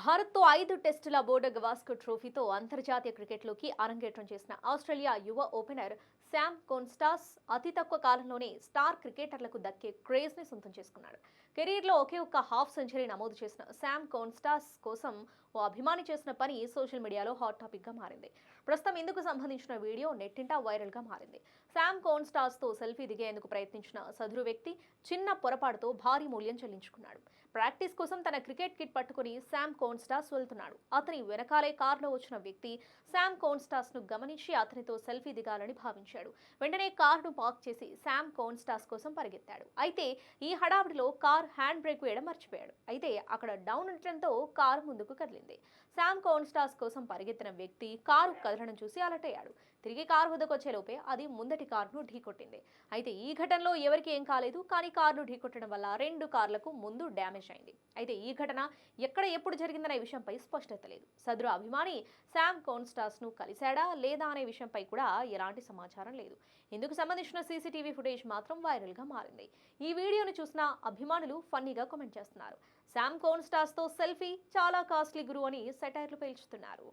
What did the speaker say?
భారత్తో 5 టెస్టుల బోర్డర్ గవాస్కర్ ట్రోఫీతో అంతర్జాతీయ క్రికెట్లోకి అరంగేట్రం చేసిన ఆస్ట్రేలియా యువ ఓపెనర్ శామ్ కోన్స్టాస్ అతి తక్కువ కాలంలోనే స్టార్ క్రికెటర్లకు దక్కే క్రేజ్ ని సొంతం చేసుకున్నాడు. కెరీర్లో ఒకే ఒక్క హాఫ్ సెంచరీ నమోదు చేసిన శామ్ కోన్స్టాస్ కోసం ఓ అభిమాని చేసిన పని సోషల్ మీడియాలో హాట్ టాపిక్ గా మారింది. ప్రస్తుతం ఇందుకు సంబంధించిన వీడియో నెట్టింట వైరల్ గా మారింది. శామ్ కోన్స్టాస్ తో సెల్ఫీ దిగేందుకు ప్రయత్నించిన సదరు వ్యక్తి చిన్న పొరపాటుతో భారీ మూల్యం చెల్లించుకున్నాడు. ప్రాక్టీస్ కోసం తన క్రికెట్ కిట్ పట్టుకుని శామ్ కోన్స్టాస్ వెళ్తున్నాడు. అతని వెనకాలే కారులో వచ్చిన వ్యక్తి శామ్ కోన్స్టాస్ ను గమనించి అతనితో సెల్ఫీ దిగాలని భావించాడు. వెంటనే కారును పార్క్ చేసి శామ్ కోన్స్టాస్ కోసం పరిగెత్తాడు. అయితే ఈ హడావిడిలో కార్ హ్యాండ్ బ్రేక్ వేయడం మర్చిపోయాడు. అయితే అక్కడ డౌన్ ఉండటంతో కారు ముందుకు కదిలింది. శామ్ కోన్స్టాస్ కోసం పరిగెత్తిన వ్యక్తి కారు కదలడం చూసి అలర్ట్ అయ్యాడు. తిరిగి కారు వద్దకు వచ్చేలోపే అది ముందటి కారును ఢీకొట్టింది. అయితే ఈ ఘటనలో ఎవరికి ఏం కాలేదు. కానీ కారును ఢీకొట్టడం వల్ల 2 కార్లకు ముందు డ్యామేజ్ అయింది. అయితే ఈ ఘటన ఎక్కడ ఎప్పుడు జరిగిందనే విషయంపై స్పష్టత లేదు. సదరు అభిమాని శామ్ కోన్స్టాస్ ను కలిశాడా లేదా అనే విషయంపై కూడా ఎలాంటి సమాచారం లేదు. ఇందుకు సంబంధించిన సీసీటీవీ ఫుటేజ్ మాత్రం వైరల్ గా మారింది. ఈ వీడియోను చూసిన అభిమానులు ఫన్నీగా కామెంట్ చేస్తున్నారు. శామ్ కోన్స్టాస్ తో సెల్ఫీ చాలా కాస్ట్లీ గురు అని సెటైర్లు పేల్చుతున్నారు.